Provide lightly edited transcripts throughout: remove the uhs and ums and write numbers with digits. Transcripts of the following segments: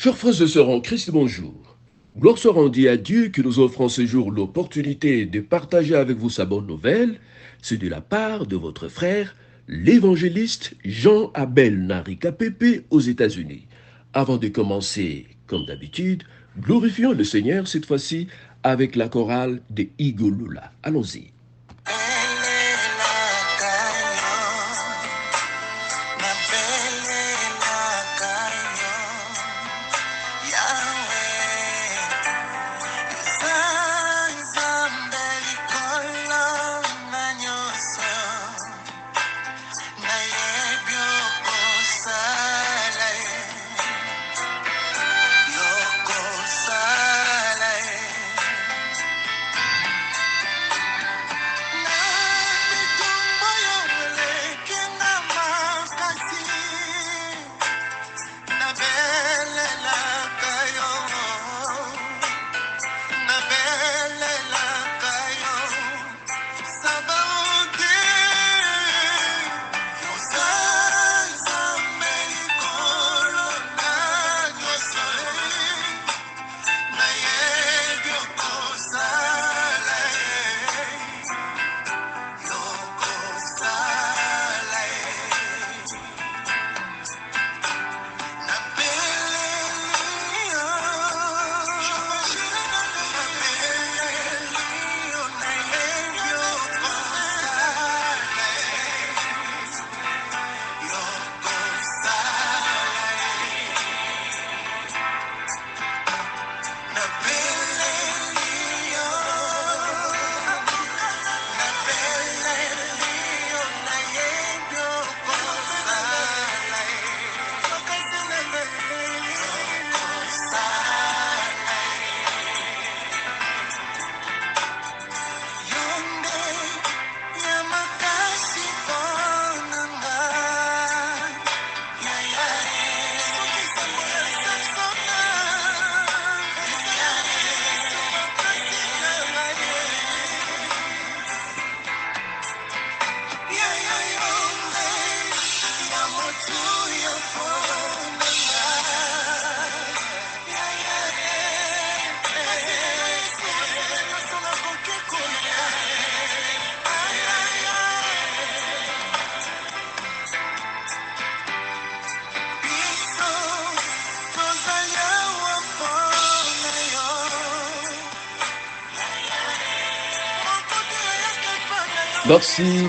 Chers frères et sœurs en Christ, bonjour. Gloire soit rendue à Dieu qui nous offre en ce jour l'opportunité de partager avec vous sa bonne nouvelle. C'est de la part de votre frère, l'évangéliste Jean-Abel Narika Pepe aux États-Unis. Avant de commencer, comme d'habitude, glorifions le Seigneur cette fois-ci avec la chorale de Igolula. Allons-y.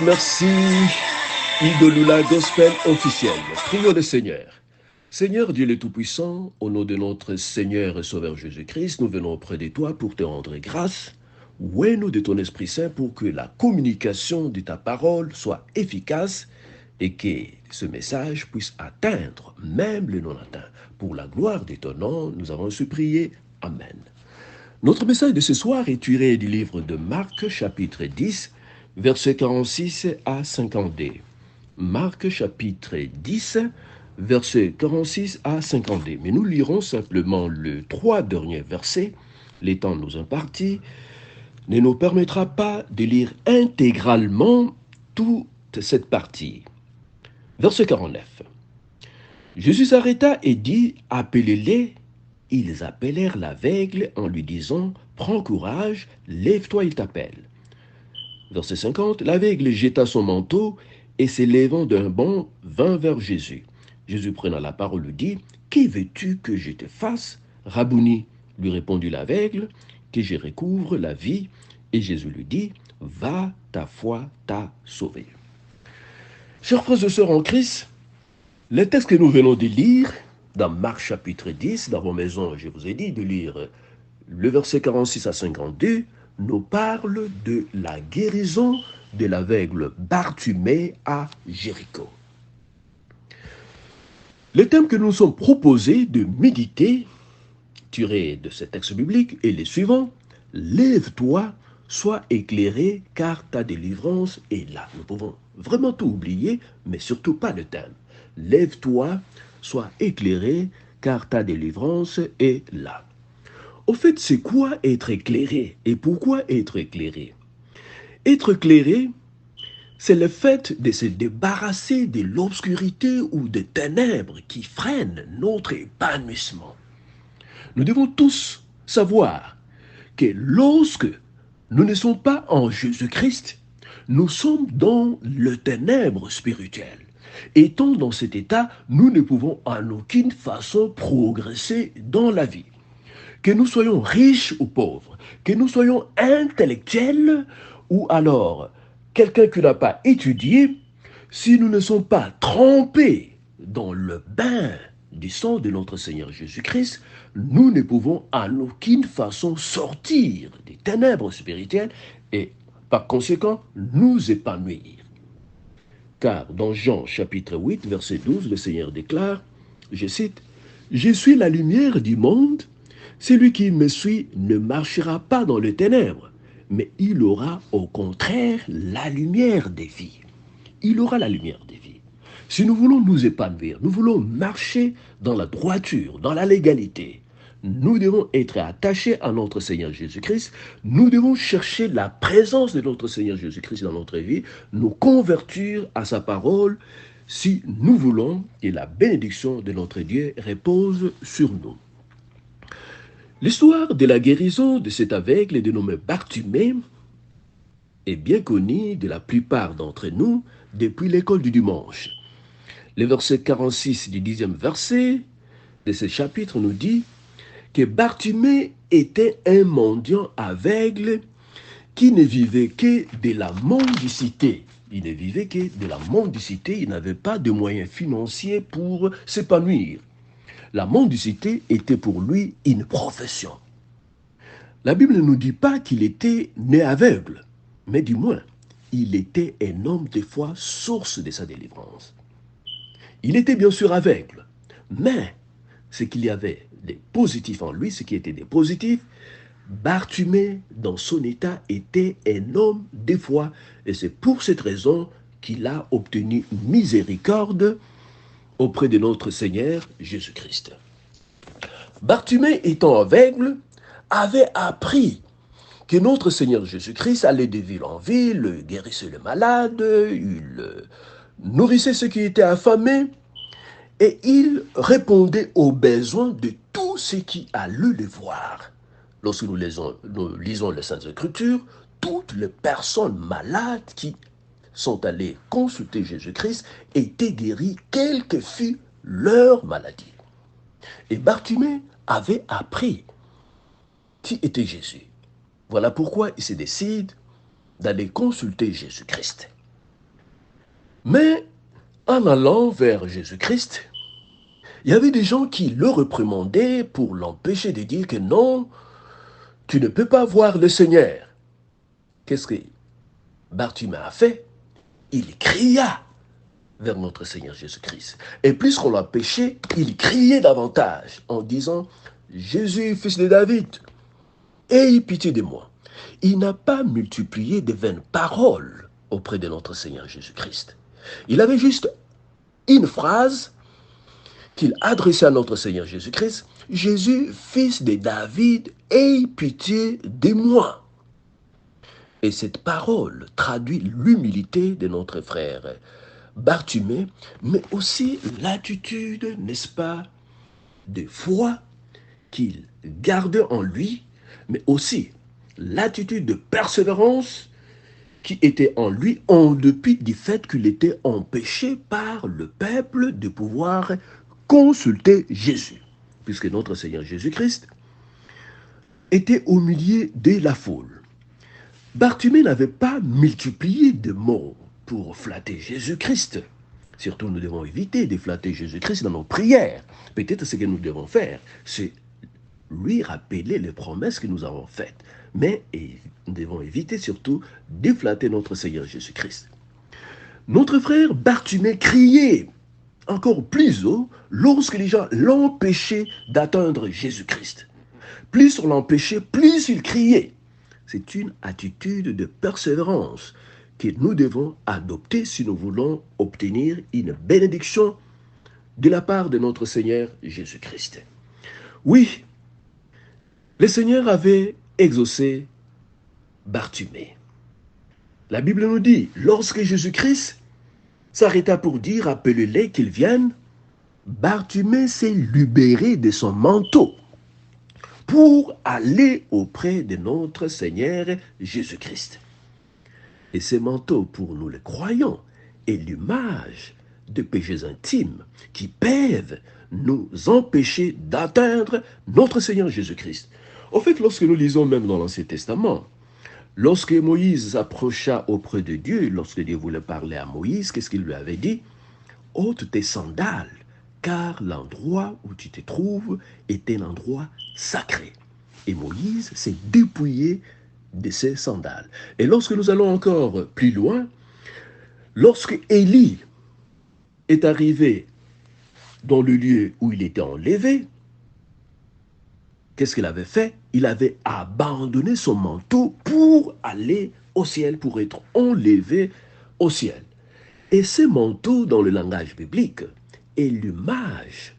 Merci, Igolula Gospel officiel. Prions le Seigneur. Seigneur Dieu le Tout-Puissant, au nom de notre Seigneur et Sauveur Jésus-Christ, nous venons auprès de toi pour te rendre grâce. Ouais-nous de ton Esprit Saint pour que la communication de ta parole soit efficace et que ce message puisse atteindre même les non-atteints. Pour la gloire de ton nom, nous avons su prier. Amen. Notre message de ce soir est tiré du livre de Marc, chapitre 10, versets 46 à 52. Marc chapitre 10, versets 46 à 52. Mais nous lirons simplement les 3 derniers versets. Les temps nous impartis ne nous permettra pas de lire intégralement toute cette partie. Verset 49. Jésus s'arrêta et dit, « Appelez-les. » Ils appelèrent l'aveugle en lui disant, « Prends courage, lève-toi, il t'appelle. » Verset 50, l'aveugle jeta son manteau et s'élevant d'un bond, vint vers Jésus. Jésus prenant la parole lui dit, « Que veux-tu que je te fasse, Rabouni ?» lui répondit l'aveugle, « Que je recouvre la vie. » Et Jésus lui dit, « Va, ta foi t'a sauvé. » Chers frères et sœurs en Christ, le texte que nous venons de lire dans Marc chapitre 10, dans vos maisons, je vous ai dit de lire le verset 46 à 52, nous parle de la guérison de l'aveugle Bartimée à Jéricho. Le thème que nous sommes proposés de méditer, tiré de ce texte biblique, est le suivant. Lève-toi, sois éclairé, car ta délivrance est là. Nous pouvons vraiment tout oublier, mais surtout pas le thème. Lève-toi, sois éclairé, car ta délivrance est là. Au fait, c'est quoi être éclairé et pourquoi être éclairé? Être éclairé, c'est le fait de se débarrasser de l'obscurité ou des ténèbres qui freinent notre épanouissement. Nous devons tous savoir que lorsque nous ne sommes pas en Jésus-Christ, nous sommes dans le ténèbre spirituel. Étant dans cet état, nous ne pouvons en aucune façon progresser dans la vie. Que nous soyons riches ou pauvres, que nous soyons intellectuels ou alors quelqu'un qui n'a pas étudié, si nous ne sommes pas trempés dans le bain du sang de notre Seigneur Jésus-Christ, nous ne pouvons en aucune façon sortir des ténèbres spirituelles et par conséquent nous épanouir. Car dans Jean chapitre 8, verset 12, le Seigneur déclare, je cite, « Je suis la lumière du monde, celui qui me suit ne marchera pas dans les ténèbres, mais il aura au contraire la lumière des vies. » Il aura la lumière des vies. Si nous voulons nous épanouir, nous voulons marcher dans la droiture, dans la légalité, nous devons être attachés à notre Seigneur Jésus-Christ, nous devons chercher la présence de notre Seigneur Jésus-Christ dans notre vie, nous convertir à sa parole si nous voulons que la bénédiction de notre Dieu repose sur nous. L'histoire de la guérison de cet aveugle dénommé Bartimée est bien connue de la plupart d'entre nous depuis l'école du dimanche. Le verset 46 du 10e verset de ce chapitre nous dit que Bartimée était un mendiant aveugle qui ne vivait que de la mendicité. Il ne vivait que de la mendicité, il n'avait pas de moyens financiers pour s'épanouir. La mendicité était pour lui une profession. La Bible ne nous dit pas qu'il était né aveugle, mais du moins, il était un homme de foi, source de sa délivrance. Il était bien sûr aveugle, mais ce qu'il y avait de positif en lui, ce qui était des positifs, Bartimée, dans son état, était un homme de foi. Et c'est pour cette raison qu'il a obtenu miséricorde auprès de notre Seigneur Jésus-Christ. Bartimée, étant aveugle, avait appris que notre Seigneur Jésus-Christ allait de ville en ville, guérissait les malades, il nourrissait ceux qui étaient affamés, et il répondait aux besoins de tous ceux qui allaient le voir. Lorsque nous lisons les Saintes Écritures, toutes les personnes malades qui sont allées consulter Jésus-Christ étaient guéries, quelle que fût leur maladie. Et Bartimée avait appris qui était Jésus. Voilà pourquoi il se décide d'aller consulter Jésus-Christ. Mais en allant vers Jésus-Christ, il y avait des gens qui le réprimandaient pour l'empêcher de dire que non, tu ne peux pas voir le Seigneur. Qu'est-ce que Bartimée a fait? Il cria vers notre Seigneur Jésus-Christ. Et plus qu'on l'empêchait, il criait davantage en disant, Jésus, fils de David, aie pitié de moi. Il n'a pas multiplié de vaines paroles auprès de notre Seigneur Jésus-Christ. Il avait juste une phrase qu'il adressait à notre Seigneur Jésus-Christ, Jésus, fils de David, aie pitié de moi. Et cette parole traduit l'humilité de notre frère Bartimée, mais aussi l'attitude, n'est-ce pas, de foi qu'il gardait en lui, mais aussi l'attitude de persévérance qui était en lui en dépit du fait qu'il était empêché par le peuple de pouvoir consulter Jésus. Puisque notre Seigneur Jésus-Christ était au milieu de la foule. Bartimée n'avait pas multiplié de mots pour flatter Jésus-Christ. Surtout, nous devons éviter de flatter Jésus-Christ dans nos prières. Peut-être ce que nous devons faire, c'est lui rappeler les promesses que nous avons faites. Mais nous devons éviter surtout de flatter notre Seigneur Jésus-Christ. Notre frère Bartimée criait encore plus haut lorsque les gens l'empêchaient d'atteindre Jésus-Christ. Plus on l'empêchait, plus il criait. C'est une attitude de persévérance que nous devons adopter si nous voulons obtenir une bénédiction de la part de notre Seigneur Jésus-Christ. Oui, le Seigneur avait exaucé Bartimée. La Bible nous dit, lorsque Jésus-Christ s'arrêta pour dire, appelez-les qu'ils viennent, Bartimée s'est libéré de son manteau. pour aller auprès de notre Seigneur Jésus-Christ. Et ces manteaux, pour nous les croyants, est l'image de péchés intimes qui peuvent nous empêcher d'atteindre notre Seigneur Jésus-Christ. En fait, lorsque nous lisons même dans l'Ancien Testament, lorsque Moïse approcha auprès de Dieu, lorsque Dieu voulait parler à Moïse, qu'est-ce qu'il lui avait dit? Ôte tes sandales, car l'endroit où tu te trouves est un endroit sacré. Et Moïse s'est dépouillé de ses sandales. Et lorsque nous allons encore plus loin, lorsque Élie est arrivé dans le lieu où il était enlevé, qu'est-ce qu'il avait fait? Il avait abandonné son manteau pour aller au ciel, pour être enlevé au ciel. Et ce manteau, dans le langage biblique, est l'image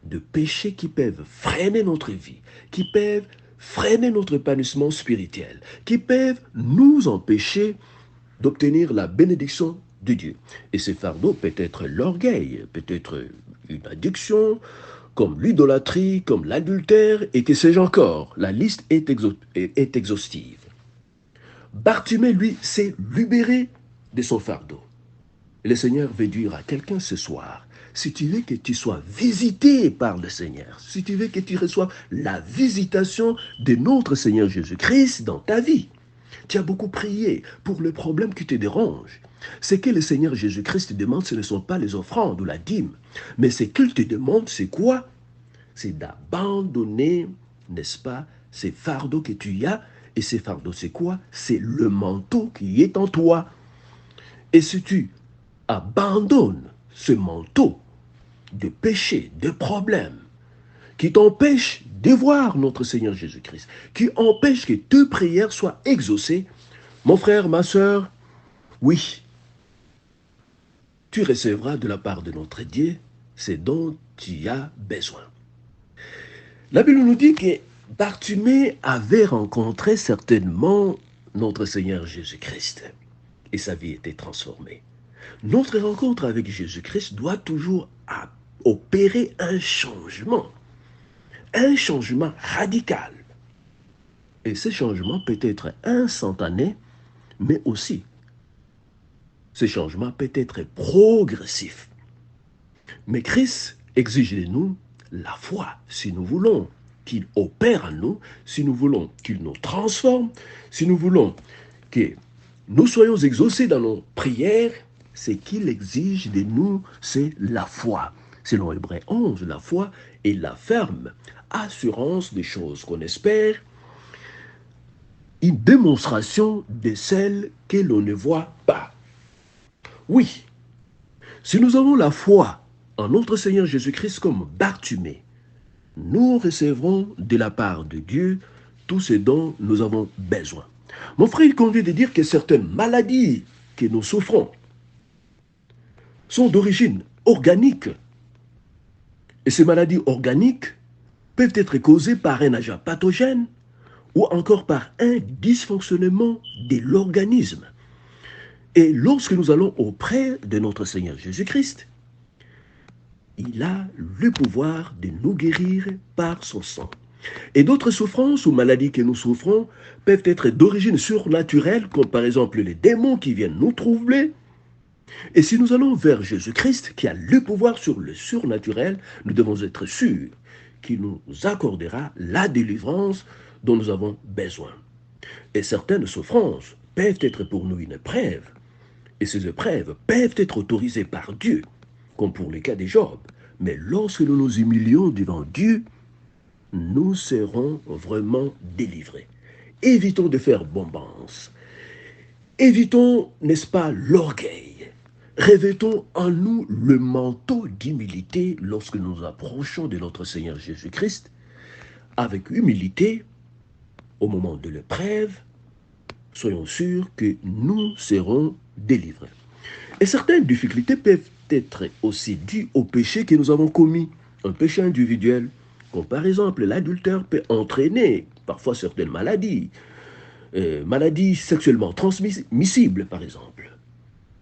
de péchés qui peuvent freiner notre vie, qui peuvent freiner notre épanouissement spirituel, qui peuvent nous empêcher d'obtenir la bénédiction de Dieu. Et ce fardeau peut être l'orgueil, peut être une addiction, comme l'idolâtrie, comme l'adultère, et que sais-je encore. La liste est exhaustive. Bartimée, lui, s'est libéré de son fardeau. Le Seigneur veut dire à quelqu'un ce soir, si tu veux que tu sois visité par le Seigneur, si tu veux que tu reçoives la visitation de notre Seigneur Jésus-Christ dans ta vie, tu as beaucoup prié pour le problème qui te dérange. Ce que le Seigneur Jésus-Christ te demande, ce ne sont pas les offrandes ou la dîme, mais ce qu'il te demande, c'est quoi? C'est d'abandonner, n'est-ce pas, ces fardeaux que tu as. Et ces fardeaux, c'est quoi? C'est le manteau qui est en toi. Et si tu abandonnes ce manteau de péché, de problèmes, qui t'empêche de voir notre Seigneur Jésus-Christ, qui empêche que tes prières soient exaucées, mon frère, ma soeur, oui, tu recevras de la part de notre Dieu ce dont tu as besoin. La Bible nous dit que Bartimée avait rencontré certainement notre Seigneur Jésus-Christ et sa vie était transformée. Notre rencontre avec Jésus-Christ doit toujours opérer un changement radical. Et ce changement peut être instantané, mais aussi, ce changement peut être progressif. Mais Christ exige de nous la foi, si nous voulons qu'il opère en nous, si nous voulons qu'il nous transforme, si nous voulons que nous soyons exaucés dans nos prières, ce qu'il exige de nous, c'est la foi. Selon Hébreux 11, la foi est la ferme assurance des choses qu'on espère, une démonstration de celles que l'on ne voit pas. Oui, si nous avons la foi en notre Seigneur Jésus-Christ comme Bartimée, nous recevrons de la part de Dieu tout ce dont nous avons besoin. Mon frère, il convient de dire que certaines maladies que nous souffrons sont d'origine organique. Et ces maladies organiques peuvent être causées par un agent pathogène ou encore par un dysfonctionnement de l'organisme. Et lorsque nous allons auprès de notre Seigneur Jésus-Christ, il a le pouvoir de nous guérir par son sang. Et d'autres souffrances ou maladies que nous souffrons peuvent être d'origine surnaturelle, comme par exemple les démons qui viennent nous troubler. Et si nous allons vers Jésus-Christ, qui a le pouvoir sur le surnaturel, nous devons être sûrs qu'il nous accordera la délivrance dont nous avons besoin. Et certaines souffrances peuvent être pour nous une épreuve. Et ces épreuves peuvent être autorisées par Dieu, comme pour le cas de Job. Mais lorsque nous nous humilions devant Dieu, nous serons vraiment délivrés. Évitons de faire bombance. Évitons, n'est-ce pas, l'orgueil. Revêtons en nous le manteau d'humilité lorsque nous approchons de notre Seigneur Jésus-Christ. Avec humilité, au moment de l'épreuve, soyons sûrs que nous serons délivrés. Et certaines difficultés peuvent être aussi dues au péché que nous avons commis. Un péché individuel, comme par exemple l'adultère, peut entraîner parfois certaines maladies, maladies sexuellement transmissibles par exemple.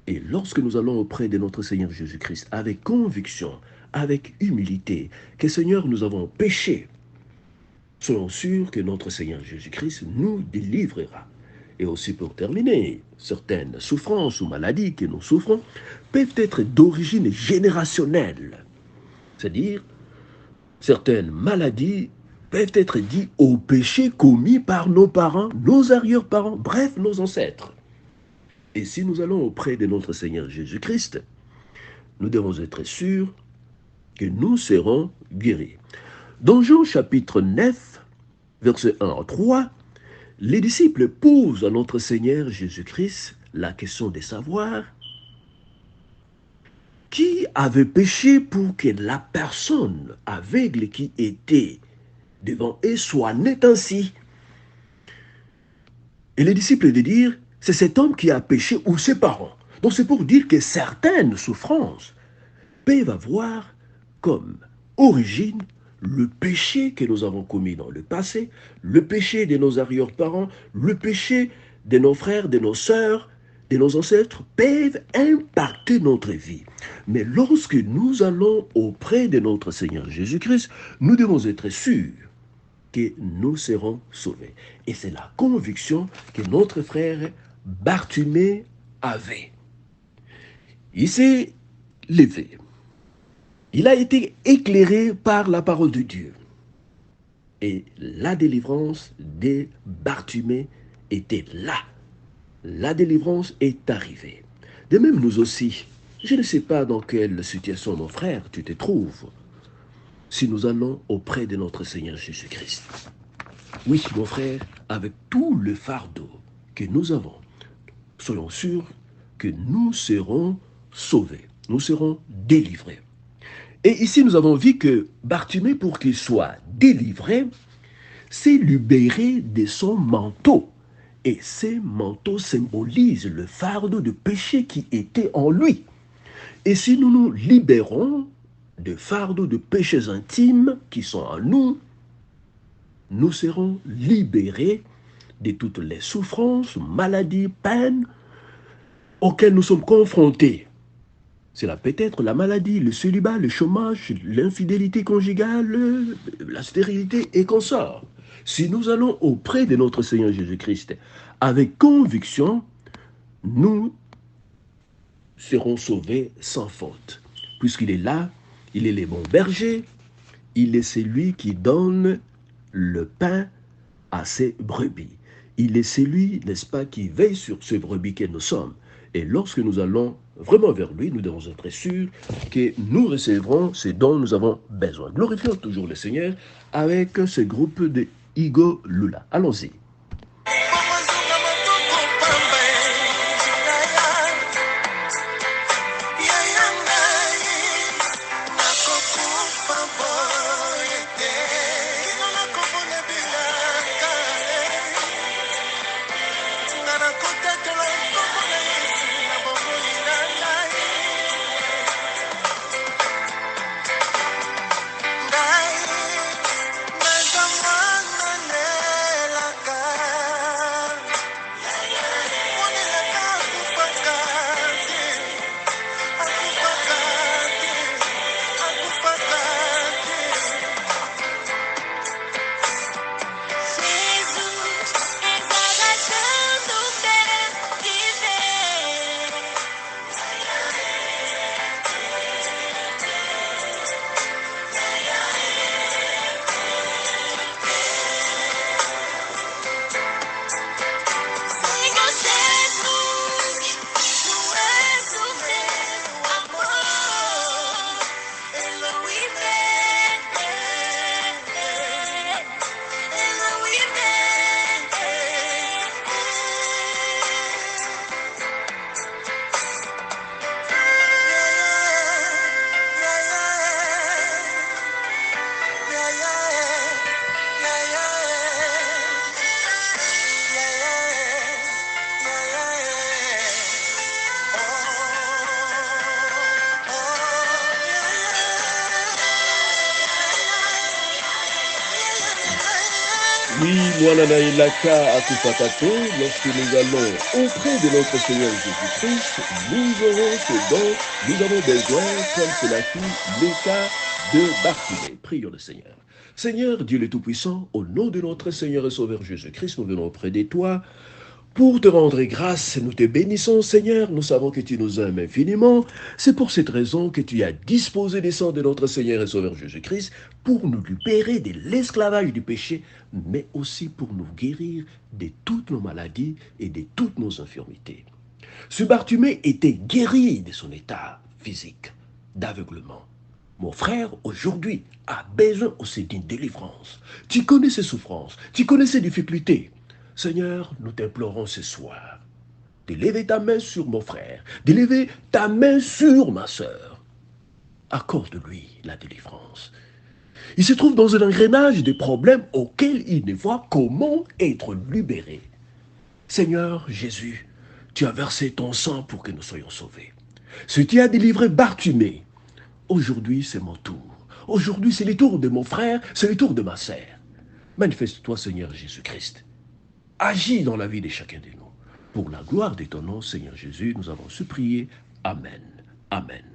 Et lorsque nous allons auprès de notre Seigneur Jésus-Christ avec conviction, avec humilité, que Seigneur, nous avons péché, soyons sûrs que notre Seigneur Jésus-Christ nous délivrera. Et aussi pour terminer, certaines souffrances ou maladies que nous souffrons peuvent être d'origine générationnelle. C'est-à-dire, certaines maladies peuvent être dues aux péchés commis par nos parents, nos arrière-parents, bref, nos ancêtres. Et si nous allons auprès de notre Seigneur Jésus-Christ, nous devons être sûrs que nous serons guéris. Dans Jean chapitre 9, verset 1 à 3, les disciples posent à notre Seigneur Jésus-Christ la question de savoir qui avait péché pour que la personne aveugle qui était devant eux soit née ainsi. Et les disciples de dire, c'est cet homme qui a péché ou ses parents. Donc c'est pour dire que certaines souffrances peuvent avoir comme origine le péché que nous avons commis dans le passé, le péché de nos arrière-parents, le péché de nos frères, de nos sœurs, de nos ancêtres, peuvent impacter notre vie. Mais lorsque nous allons auprès de notre Seigneur Jésus-Christ, nous devons être sûrs que nous serons sauvés. Et c'est la conviction que notre frère Bartimée avait. Il s'est levé. Il a été éclairé par la parole de Dieu. Et la délivrance de Bartimée était là. La délivrance est arrivée. De même, nous aussi, je ne sais pas dans quelle situation, mon frère, tu te trouves, si nous allons auprès de notre Seigneur Jésus-Christ. Oui, mon frère, avec tout le fardeau que nous avons, soyons sûrs que nous serons sauvés, nous serons délivrés. Et ici, nous avons vu que Bartimée, pour qu'il soit délivré, s'est libéré de son manteau. Et ce manteau symbolise le fardeau de péché qui était en lui. Et si nous nous libérons de fardeaux de péchés intimes qui sont en nous, nous serons libérés de toutes les souffrances, maladies, peines auxquelles nous sommes confrontés. Cela peut être la maladie, le célibat, le chômage, l'infidélité conjugale, la stérilité et consorts. Si nous allons auprès de notre Seigneur Jésus-Christ avec conviction, nous serons sauvés sans faute. Puisqu'il est là, il est le bon berger, il est celui qui donne le pain à ses brebis. Il est celui, n'est-ce pas, qui veille sur ces brebis que nous sommes. Et lorsque nous allons vraiment vers lui, nous devons être sûrs que nous recevrons ce dont nous avons besoin. Glorifions toujours le Seigneur avec ce groupe de Igo Lula. Allons-y. Oui, Moanana Ilaka Akupatato, lorsque nous allons auprès de notre Seigneur Jésus-Christ, nous aurons ce dont nous avons besoin, comme cela fut le cas de Bartimée. Prions le Seigneur. Seigneur Dieu le Tout-Puissant, au nom de notre Seigneur et Sauveur Jésus-Christ, nous venons auprès de toi pour te rendre grâce. Nous te bénissons, Seigneur. Nous savons que tu nous aimes infiniment. C'est pour cette raison que tu as disposé des sangs de notre Seigneur et Sauveur Jésus-Christ pour nous libérer de l'esclavage du péché, mais aussi pour nous guérir de toutes nos maladies et de toutes nos infirmités. Ce Bartimée était guéri de son état physique d'aveuglement. Mon frère, aujourd'hui, a besoin aussi d'une délivrance. Tu connais ses souffrances, tu connais ses difficultés. Seigneur, nous t'implorons ce soir de lever ta main sur mon frère, de lever ta main sur ma sœur. Accorde-lui la délivrance. Il se trouve dans un engrenage de problèmes auxquels il ne voit comment être libéré. Seigneur Jésus, tu as versé ton sang pour que nous soyons sauvés. Si tu as délivré Bartimée, aujourd'hui c'est mon tour. Aujourd'hui c'est le tour de mon frère, c'est le tour de ma sœur. Manifeste-toi Seigneur Jésus-Christ. Agis dans la vie de chacun de nous. Pour la gloire de ton nom, Seigneur Jésus, nous avons supplié. Amen. Amen.